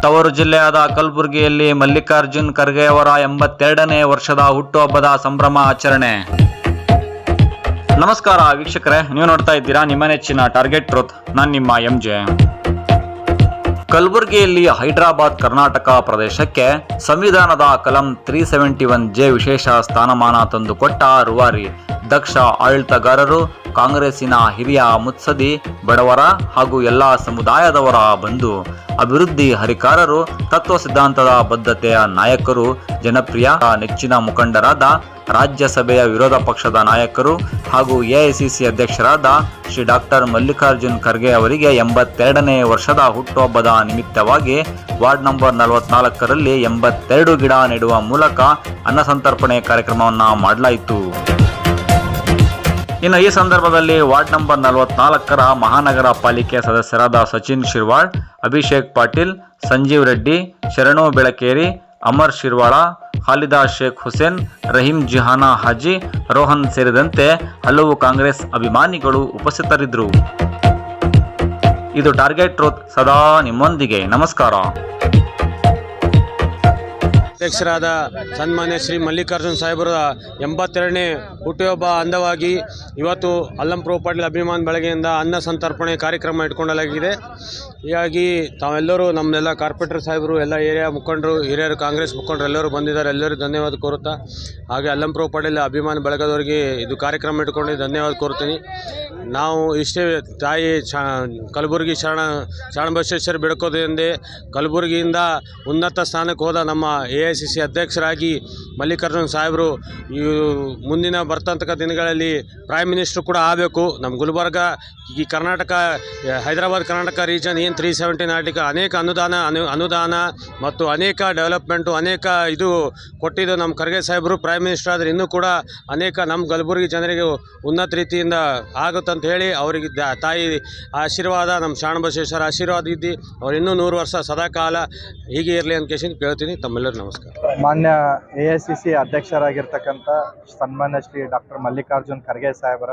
ತವರು ಜಿಲ್ಲೆಯಾದ ಕಲಬುರಗಿಯಲ್ಲಿ ಮಲ್ಲಿಕಾರ್ಜುನ್ ಖರ್ಗೆ ಅವರ 82ನೇ ವರ್ಷದ ಹುಟ್ಟುಹಬ್ಬದ ಸಂಭ್ರಮ ಆಚರಣೆ. ನಮಸ್ಕಾರ ವೀಕ್ಷಕರೇ, ನೀವು ನೋಡ್ತಾ ಇದ್ದೀರಾ ನಿಮ್ಮ ನೆಚ್ಚಿನ ಟಾರ್ಗೆಟ್ ಟ್ರೂತ್. ನಾನು ನಿಮ್ಮ MJ. ಕಲಬುರಗಿಯಲ್ಲಿ ಹೈದರಾಬಾದ್ ಕರ್ನಾಟಕ ಪ್ರದೇಶಕ್ಕೆ ಸಂವಿಧಾನದ ಕಲಂ 371J ವಿಶೇಷ ಸ್ಥಾನಮಾನ ತಂದುಕೊಟ್ಟ ರೂವಾರಿ, ದಕ್ಷ ಆಡಳಿತಗಾರರು, ಕಾಂಗ್ರೆಸ್ಸಿನ ಹಿರಿಯ ಮುತ್ಸದಿ, ಬಡವರ ಹಾಗೂ ಎಲ್ಲ ಸಮುದಾಯದವರ ಬಂಧು, ಅಭಿವೃದ್ಧಿ ಹರಿಕಾರರು, ತತ್ವ ಸಿದ್ಧಾಂತದ ಬದ್ಧತೆಯ ನಾಯಕರು, ಜನಪ್ರಿಯ ನೆಚ್ಚಿನ ಮುಖಂಡರಾದ ರಾಜ್ಯಸಭೆಯ ವಿರೋಧ ಪಕ್ಷದ ನಾಯಕರು ಹಾಗೂ AICC ಅಧ್ಯಕ್ಷರಾದ ಶ್ರೀ ಡಾಕ್ಟರ್ ಮಲ್ಲಿಕಾರ್ಜುನ್ ಖರ್ಗೆ ಅವರಿಗೆ 82ನೇ ವರ್ಷದ ಹುಟ್ಟುಹಬ್ಬದ ನಿಮಿತ್ತವಾಗಿ ವಾರ್ಡ್ ನಂಬರ್ 44ರಲ್ಲಿ 82 ಗಿಡ ನೆಡುವ ಮೂಲಕ ಅನ್ನಸಂತರ್ಪಣೆ ಕಾರ್ಯಕ್ರಮವನ್ನು ಮಾಡಲಾಯಿತು. ಇನ್ನು ಈ ಸಂದರ್ಭದಲ್ಲಿ ವಾರ್ಡ್ ನಂಬರ್ 44ರ ಮಹಾನಗರ ಪಾಲಿಕೆ ಸದಸ್ಯರಾದ ಸಚಿನ್ ಶಿರ್ವಾಳ್, ಅಭಿಷೇಕ್ ಪಾಟೀಲ್, ಸಂಜೀವ್ ರೆಡ್ಡಿ, ಶರಣು ಬೆಳಕೇರಿ, ಅಮರ್ ಶಿರ್ವಾಳ, ಖಾಲಿದಾ ಶೇಖ್ ಹುಸೇನ್, ರಹೀಂ ಜಿಹಾನಾ ಹಾಜಿ, ರೋಹನ್ ಸೇರಿದಂತೆ ಹಲವು ಕಾಂಗ್ರೆಸ್ ಅಭಿಮಾನಿಗಳು ಉಪಸ್ಥಿತರಿದ್ದರು. ಇದು ಟಾರ್ಗೆಟ್ ಟ್ರೂತ್, ಸದಾ ನಿಮ್ಮೊಂದಿಗೆ. ನಮಸ್ಕಾರ. ಅಧ್ಯಕ್ಷರಾದ ಸನ್ಮಾನ್ಯ ಶ್ರೀ ಮಲ್ಲಿಕಾರ್ಜುನ್ ಸಾಹೇಬರ 82ನೇ ಹುಟ್ಟುಹಬ್ಬ ಅಂಗವಾಗಿ ಇವತ್ತು ಅಲ್ಲಂಪ್ರಭು ಪಾಟೀಲ್ ಅಭಿಮಾನ್ ಬೆಳಗ್ಗೆಯಿಂದ ಅನ್ನ ಸಂತರ್ಪಣೆ ಕಾರ್ಯಕ್ರಮ ಇಟ್ಕೊಳ್ಳಲಾಗಿದೆ. ಹೀಗಾಗಿ ತಾವೆಲ್ಲರೂ ನಮ್ಮೆಲ್ಲ ಕಾರ್ಪೊರೇಟರ್ ಸಾಹೇಬರು, ಎಲ್ಲ ಏರಿಯಾ ಮುಖಂಡರು, ಹಿರಿಯರು, ಕಾಂಗ್ರೆಸ್ ಮುಖಂಡರು ಎಲ್ಲರೂ ಬಂದಿದ್ದಾರೆ. ಎಲ್ಲರಿಗೂ ಧನ್ಯವಾದ ಕೋರುತ್ತಾ, ಹಾಗೆ ಅಲ್ಲಂಪ್ರಭು ಪಾಟೀಲ್ ಅಭಿಮಾನ್ ಬೆಳಗದವರಿಗೆ ಇದು ಕಾರ್ಯಕ್ರಮ ಇಟ್ಕೊಂಡು ಧನ್ಯವಾದ ಕೋರ್ತೀನಿ. ನಾವು ಇಷ್ಟೇ ತಾಯಿ ಕಲಬುರಗಿ ಶರಣಬಸವೇಶ್ವರ ಬಿಡ್ಕೋದ್ರಿಂದ ಕಲಬುರಗಿಯಿಂದ ಉನ್ನತ ಸ್ಥಾನಕ್ಕೆ ಹೋದ ನಮ್ಮ AICC ಅಧ್ಯಕ್ಷರಾಗಿ ಮಲ್ಲಿಕಾರ್ಜುನ್ ಸಾಹೇಬರು ಮುಂದಿನ ಬರ್ತಕ್ಕಂಥ ದಿನಗಳಲ್ಲಿ ಪ್ರೈಮ್ ಮಿನಿಸ್ಟ್ರು ಕೂಡ ಆಗಬೇಕು. ನಮ್ಮ ಗುಲ್ಬರ್ಗ, ಈ ಕರ್ನಾಟಕ, ಹೈದರಾಬಾದ್ ಕರ್ನಾಟಕ ರೀಜನ್ ಏನು 317 ಆರ್ಟಿಕಲ್ ಅನೇಕ ಅನುದಾನ ಮತ್ತು ಅನೇಕ ಡೆವಲಪ್ಮೆಂಟು ಅನೇಕ ಇದು ಕೊಟ್ಟಿದ್ದು ನಮ್ಮ ಖರ್ಗೆ ಸಾಹೇಬರು ಪ್ರೈಮ್ ಮಿನಿಸ್ಟರ್ ಆದರೆ ಇನ್ನೂ ಕೂಡ ಅನೇಕ ನಮ್ಮ ಕಲಬುರಗಿ ಜನರಿಗೆ ಉನ್ನತ ರೀತಿಯಿಂದ ಆಗುತ್ತಂತ ಹೇಳಿ ಅವರಿಗೆ ತಾಯಿ ಆಶೀರ್ವಾದ, ನಮ್ಮ ಶರಣಬಸವೇಶ್ವರ ಆಶೀರ್ವಾದ ಇದ್ದು ಅವ್ರು ಇನ್ನೂ 100 ವರ್ಷ ಸದಾಕಾಲ ಹೀಗೆ ಇರಲಿ ಅಂತ ಕೇಳ್ತೀನಿ. ತಮ್ಮೆಲ್ಲರೂ ನಮಸ್ಕಾರ. ಮಾನ್ಯ AICC ಅಧ್ಯಕ್ಷರಾಗಿರ್ತಕ್ಕಂಥ ಸನ್ಮಾನ್ಯ ಶ್ರೀ ಡಾಕ್ಟರ್ ಮಲ್ಲಿಕಾರ್ಜುನ್ ಖರ್ಗೆ ಸಾಹೇಬರ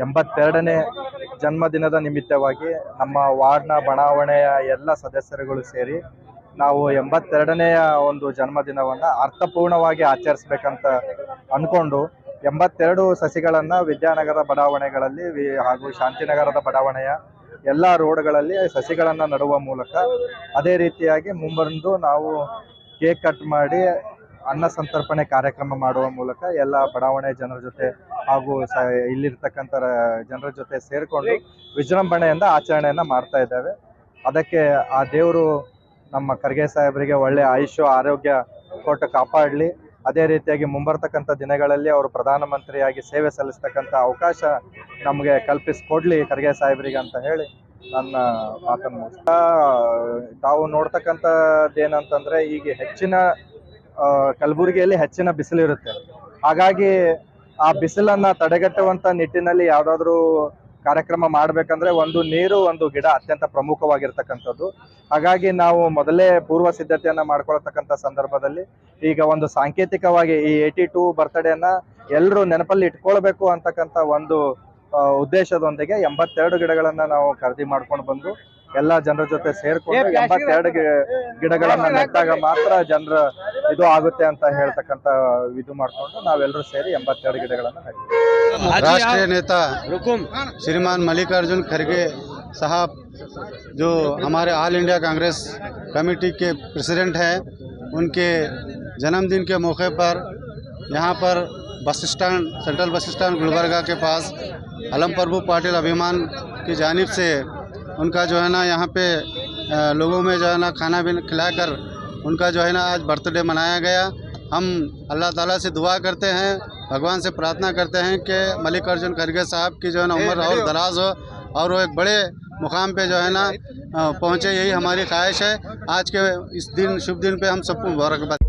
82ನೇ ಜನ್ಮದಿನದ ನಿಮಿತ್ತವಾಗಿ ನಮ್ಮ ವಾರ್ಡ್ನ ಬಡಾವಣೆಯ ಎಲ್ಲ ಸದಸ್ಯರುಗಳು ಸೇರಿ ನಾವು 82ನೇಯ ಒಂದು ಜನ್ಮದಿನವನ್ನು ಅರ್ಥಪೂರ್ಣವಾಗಿ ಆಚರಿಸ್ಬೇಕಂತ ಅಂದ್ಕೊಂಡು 82 ಸಸಿಗಳನ್ನು ವಿದ್ಯಾನಗರ ಬಡಾವಣೆಗಳಲ್ಲಿ ಹಾಗೂ ಶಾಂತಿನಗರದ ಬಡಾವಣೆಯ ಎಲ್ಲ ರೋಡ್ಗಳಲ್ಲಿ ಸಸಿಗಳನ್ನು ನಡುವ ಮೂಲಕ, ಅದೇ ರೀತಿಯಾಗಿ ಮುಂಬಂದು ನಾವು ಕೇಕ್ ಕಟ್ ಮಾಡಿ ಅನ್ನ ಸಂತರ್ಪಣೆ ಕಾರ್ಯಕ್ರಮ ಮಾಡುವ ಮೂಲಕ ಎಲ್ಲ ಬಡಾವಣೆ ಜನರ ಜೊತೆ ಹಾಗೂ ಇಲ್ಲಿರ್ತಕ್ಕಂಥ ಜನರ ಜೊತೆ ಸೇರಿಕೊಂಡು ವಿಜೃಂಭಣೆಯಿಂದ ಆಚರಣೆಯನ್ನು ಮಾಡ್ತಾ ಇದ್ದೇವೆ. ಅದಕ್ಕೆ ಆ ದೇವರು ನಮ್ಮ ಖರ್ಗೆ ಸಾಹೇಬರಿಗೆ ಒಳ್ಳೆ ಆಯುಷ್ಯ ಆರೋಗ್ಯ ಕೊಟ್ಟು ಕಾಪಾಡಲಿ. ಅದೇ ರೀತಿಯಾಗಿ ಮುಂಬರ್ತಕ್ಕಂಥ ದಿನಗಳಲ್ಲಿ ಅವರು ಪ್ರಧಾನಮಂತ್ರಿಯಾಗಿ ಸೇವೆ ಸಲ್ಲಿಸ್ತಕ್ಕಂಥ ಅವಕಾಶ ನಮಗೆ ಕಲ್ಪಿಸಿಕೊಡ್ಲಿ ಖರ್ಗೆ ಸಾಹೇಬರಿಗೆ ಅಂತ ಹೇಳಿ ನನ್ನ ಮಾತನ್ನು ಮುಗಿಸ್ತಾ, ತಾವು ನೋಡ್ತಕ್ಕಂಥದ್ದೇನಂತಂದರೆ ಈಗ ಕಲಬುರಗಿಯಲ್ಲಿ ಹೆಚ್ಚಿನ ಬಿಸಿಲಿರುತ್ತೆ. ಹಾಗಾಗಿ ಆ ಬಿಸಿಲನ್ನು ತಡೆಗಟ್ಟುವಂಥ ನಿಟ್ಟಿನಲ್ಲಿ ಯಾವುದಾದ್ರೂ ಕಾರ್ಯಕ್ರಮ ಮಾಡಬೇಕಂದ್ರೆ ಒಂದು ನೀರು, ಒಂದು ಗಿಡ ಅತ್ಯಂತ ಪ್ರಮುಖವಾಗಿರ್ತಕ್ಕಂಥದ್ದು. ಹಾಗಾಗಿ ನಾವು ಮೊದಲೇ ಪೂರ್ವ ಸಿದ್ಧತೆಯನ್ನು ಮಾಡ್ಕೊಳ್ತಕ್ಕಂಥ ಸಂದರ್ಭದಲ್ಲಿ ಈಗ ಒಂದು ಸಾಂಕೇತಿಕವಾಗಿ ಈ 82 ಬರ್ತ್ಡೇನ ಎಲ್ಲರೂ ನೆನಪಲ್ಲಿ ಇಟ್ಕೊಳ್ಬೇಕು ಅಂತಕ್ಕಂಥ ಒಂದು ಉದ್ದೇಶದೊಂದಿಗೆ 82 ಗಿಡಗಳನ್ನು ನಾವು ಖರೀದಿ ಮಾಡ್ಕೊಂಡು ಬಂದು ಎಲ್ಲ ಜನರ ಜೊತೆ ಸೇರ್ಕೊಂಡು 82 ಗಿಡಗಳನ್ನು ನೆಟ್ಟಾಗ ಮಾತ್ರ ಜನರ ಇದು ಆಗುತ್ತೆ ಅಂತ ಹೇಳ್ತಕ್ಕಂಥ ಇದು ಮಾಡಿಕೊಂಡು ನಾವೆಲ್ಲರೂ ಸೇರಿ 82 ಗಿಡಗಳನ್ನು ನೆಟ್ಟಿದ್ದೀವಿ. राष्ट्रीय नेता श्रीमान मल्लिकार्जुन खड़गे साहब, जो हमारे ऑल इंडिया कांग्रेस कमेटी के प्रेसिडेंट हैं, उनके जन्मदिन के मौके पर यहाँ पर bus stand, central bus stand Gulbarga के पास अल्लमप्रभु पाटिल अभिमान की जानिब से उनका जो है ना यहाँ पे लोगों में जो है ना खाना भी खिलाकर उनका जो है ना आज बर्थडे मनाया गया। हम अल्लाह ताला से दुआ करते हैं, भगवान से प्रार्थना करते हैं कि मल्लिकार्जुन खड़गे साहब की जो है ना उम्र और दराज हो और वो एक बड़े मुकाम पे जो है ना पहुँचे, यही हमारी ख्वाहिश है। आज के इस दिन, शुभ दिन पे हम सबको मुबारकबाद।